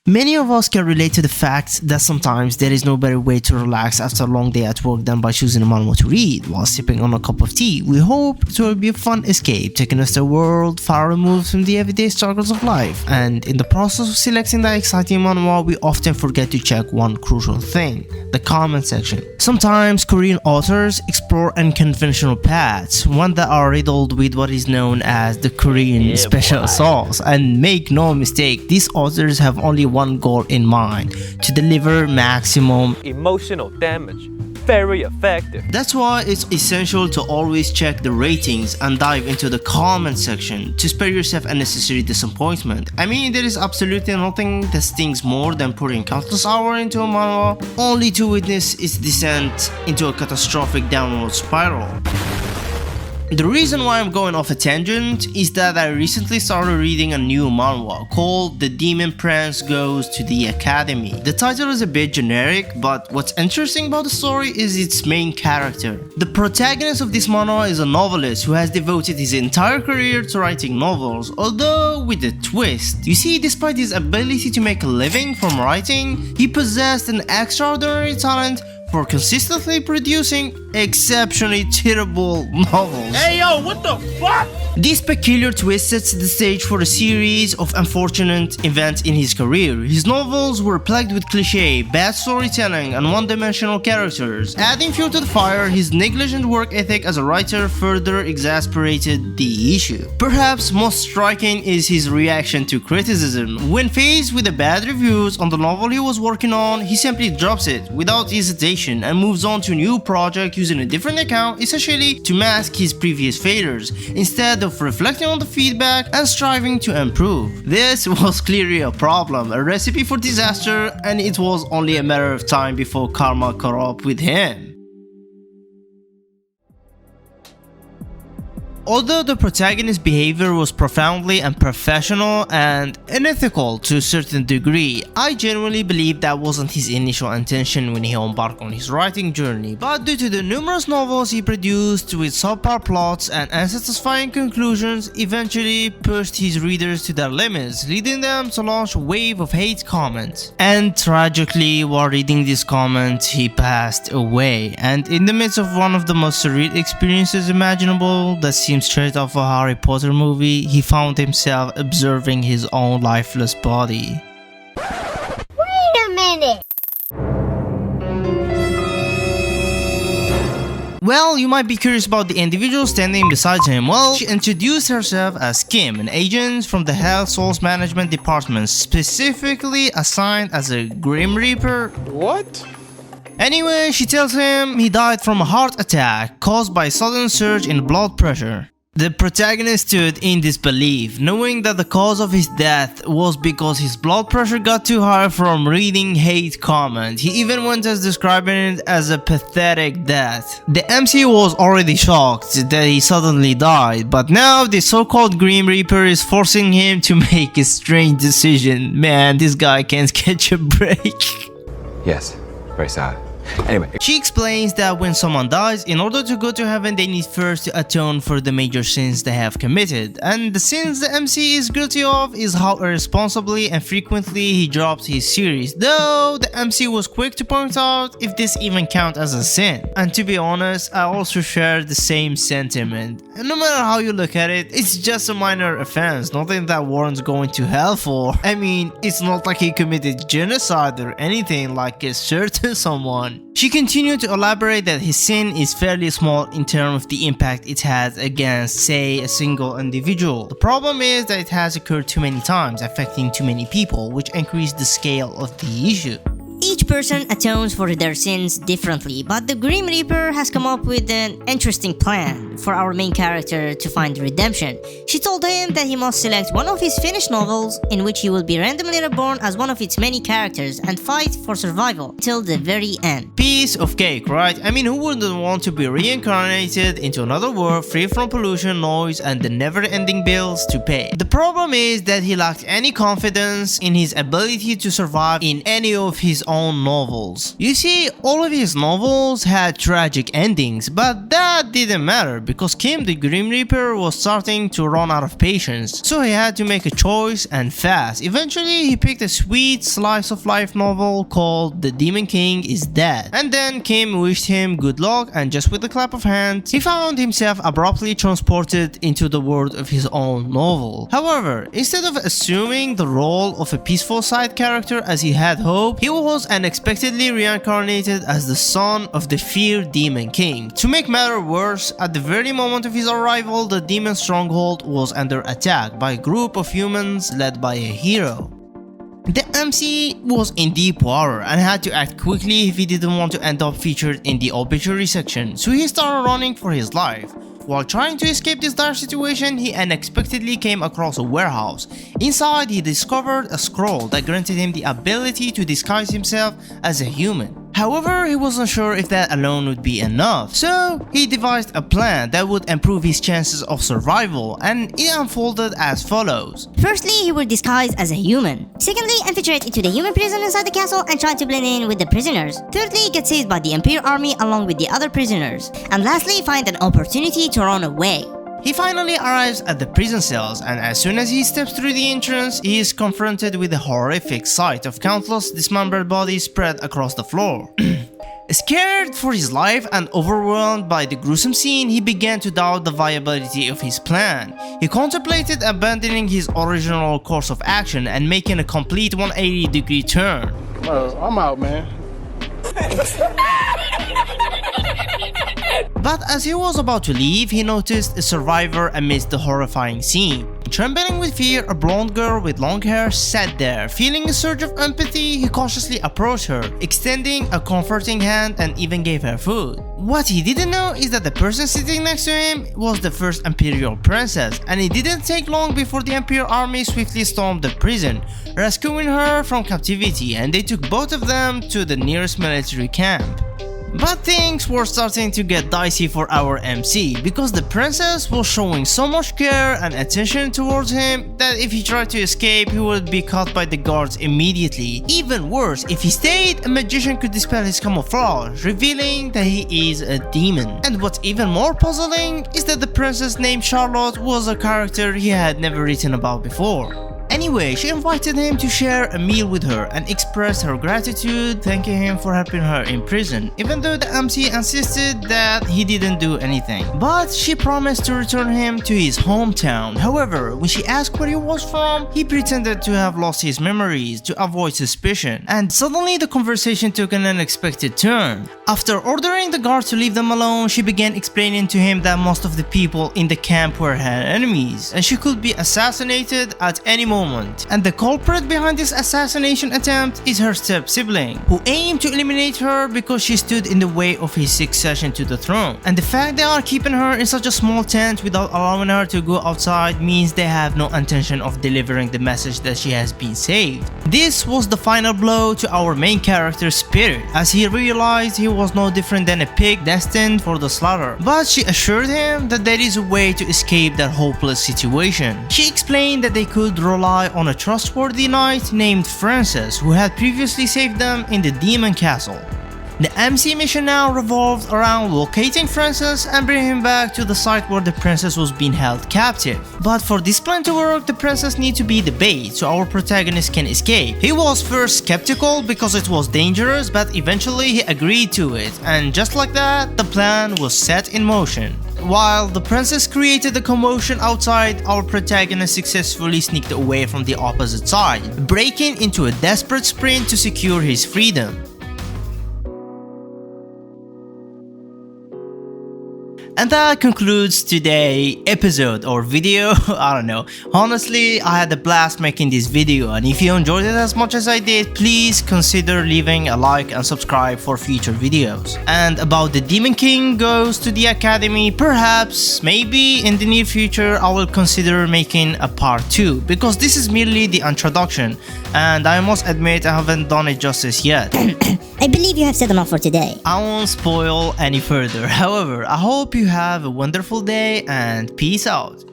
Many of us can relate to the fact that sometimes there is no better way to relax after a long day at work than by choosing a manhwa to read while sipping on a cup of tea. We hope it will be a fun escape, taking us to a world far removed from the everyday struggles of life. And in the process of selecting that exciting manhwa, we often forget to check one crucial thing: the comment section. Sometimes Korean authors explore unconventional paths, one that are riddled with what is known as the Korean special sauce. And make no mistake, these authors have only one goal in mind: to deliver maximum emotional damage. Very effective. That's why it's essential to always check the ratings and dive into the comment section to spare yourself unnecessary disappointment. I mean, there is absolutely nothing that stings more than putting countless hours into a manhwa only to witness its descent into a catastrophic downward spiral. The reason why I'm going off a tangent is that I recently started reading a new manhwa called The Demon Prince Goes to the Academy. The title is a bit generic, but what's interesting about the story is its main character. The protagonist of this manhwa is a novelist who has devoted his entire career to writing novels, although with a twist. You see, despite his ability to make a living from writing, he possessed an extraordinary talent for consistently producing exceptionally terrible novels. Hey yo, what the fuck? This peculiar twist sets the stage for a series of unfortunate events in his career. His novels were plagued with cliché, bad storytelling, and one-dimensional characters. Adding fuel to the fire, his negligent work ethic as a writer further exasperated the issue. Perhaps most striking is his reaction to criticism. When faced with the bad reviews on the novel he was working on, he simply drops it without hesitation and moves on to a new project using a different account, essentially to mask his previous failures, instead of reflecting on the feedback and striving to improve. This was clearly a problem, a recipe for disaster, and it was only a matter of time before karma caught up with him. Although the protagonist's behavior was profoundly unprofessional and unethical to a certain degree, I genuinely believe that wasn't his initial intention when he embarked on his writing journey. But due to the numerous novels he produced with subpar plots and unsatisfying conclusions, eventually pushed his readers to their limits, leading them to launch a wave of hate comments. And tragically, while reading these comments, he passed away. And in the midst of one of the most surreal experiences imaginable that seems straight off a Harry Potter movie, he found himself observing his own lifeless body. Wait a minute! Well, you might be curious about the individual standing beside him. Well, she introduced herself as Kim, an agent from the Health Source Management Department, specifically assigned as a Grim Reaper. What? Anyway, she tells him he died from a heart attack caused by a sudden surge in blood pressure. The protagonist stood in disbelief, knowing that the cause of his death was because his blood pressure got too high from reading hate comments. He even went as describing it as a pathetic death. The MC was already shocked that he suddenly died, but now the so-called Grim Reaper is forcing him to make a strange decision. Man, this guy can't catch a break. Yes, very sad. Anyway, she explains that when someone dies, in order to go to heaven, they need first to atone for the major sins they have committed. And the sins the MC is guilty of is how irresponsibly and frequently he dropped his series, though the MC was quick to point out if this even counts as a sin. And to be honest, I also share the same sentiment. And no matter how you look at it, it's just a minor offense, nothing that warrants going to hell for. I mean, it's not like he committed genocide or anything like a certain someone. She continued to elaborate that his sin is fairly small in terms of the impact it has against, say, a single individual. The problem is that it has occurred too many times, affecting too many people, which increased the scale of the issue. Each person atones for their sins differently, but the Grim Reaper has come up with an interesting plan for our main character to find redemption. She told him that he must select one of his finished novels in which he will be randomly reborn as one of its many characters and fight for survival till the very end. Piece of cake, right? I mean, who wouldn't want to be reincarnated into another world free from pollution, noise, and the never-ending bills to pay? The problem is that he lacked any confidence in his ability to survive in any of his own novels. You see, all of his novels had tragic endings, but that didn't matter because Kim the Grim Reaper was starting to run out of patience, so he had to make a choice and fast. Eventually, he picked a sweet slice of life novel called The Demon King is Dead, and then Kim wished him good luck, and just with a clap of hands, he found himself abruptly transported into the world of his own novel. However, instead of assuming the role of a peaceful side character as he had hoped, he was unexpectedly reincarnated as the son of the feared Demon King. To make matters worse, at the very moment of his arrival, the demon stronghold was under attack by a group of humans led by a hero. The MC was in deep water and had to act quickly if he didn't want to end up featured in the obituary section, so he started running for his life. While trying to escape this dire situation, he unexpectedly came across a warehouse. Inside, he discovered a scroll that granted him the ability to disguise himself as a human. However, he wasn't sure if that alone would be enough, so he devised a plan that would improve his chances of survival, and it unfolded as follows. Firstly, he will disguise as a human. Secondly, infiltrate into the human prison inside the castle and try to blend in with the prisoners. Thirdly, get seized by the Imperial army along with the other prisoners. And lastly, find an opportunity to run away. He finally arrives at the prison cells, and as soon as he steps through the entrance, he is confronted with the horrific sight of countless dismembered bodies spread across the floor. Scared for his life and overwhelmed by the gruesome scene, he began to doubt the viability of his plan. He contemplated abandoning his original course of action and making a complete 180-degree turn. I'm out, man. But as he was about to leave, he noticed a survivor amidst the horrifying scene. Trembling with fear, a blonde girl with long hair sat there. Feeling a surge of empathy, he cautiously approached her, extending a comforting hand and even gave her food. What he didn't know is that the person sitting next to him was the first Imperial princess, and it didn't take long before the Imperial army swiftly stormed the prison, rescuing her from captivity, and they took both of them to the nearest military camp. But things were starting to get dicey for our MC because the princess was showing so much care and attention towards him that if he tried to escape, he would be caught by the guards immediately. Even worse, if he stayed, a magician could dispel his camouflage, revealing that he is a demon. And what's even more puzzling is that the princess named Charlotte was a character he had never written about before. Anyway, she invited him to share a meal with her and expressed her gratitude, thanking him for helping her in prison, even though the MC insisted that he didn't do anything. But she promised to return him to his hometown. However, when she asked where he was from, he pretended to have lost his memories to avoid suspicion, and suddenly the conversation took an unexpected turn. After ordering the guards to leave them alone, she began explaining to him that most of the people in the camp were her enemies, and she could be assassinated at any moment. And the culprit behind this assassination attempt is her step-sibling, who aimed to eliminate her because she stood in the way of his succession to the throne. And the fact they are keeping her in such a small tent without allowing her to go outside means they have no intention of delivering the message that she has been saved. This was the final blow to our main character's spirit, as he realized he was no different than a pig destined for the slaughter. But she assured him that there is a way to escape that hopeless situation. She explained that they could rely on a trustworthy knight named Francis, who had previously saved them in the demon castle. The MC mission now revolved around locating Francis and bringing him back to the site where the princess was being held captive. But for this plan to work, the princess needs to be the bait so our protagonist can escape. He was first skeptical because it was dangerous, but eventually he agreed to it, and just like that, the plan was set in motion. While the princess created a commotion outside, our protagonist successfully sneaked away from the opposite side, breaking into a desperate sprint to secure his freedom. And that concludes today's episode or video. I don't know. Honestly, I had a blast making this video, and if you enjoyed it as much as I did, please consider leaving a like and subscribe for future videos. And about the Demon King goes to the academy, perhaps, maybe in the near future I will consider making a part 2, because this is merely the introduction and I must admit I haven't done it justice yet. I believe you have said enough for today. I won't spoil any further. However, I hope you have a wonderful day and peace out.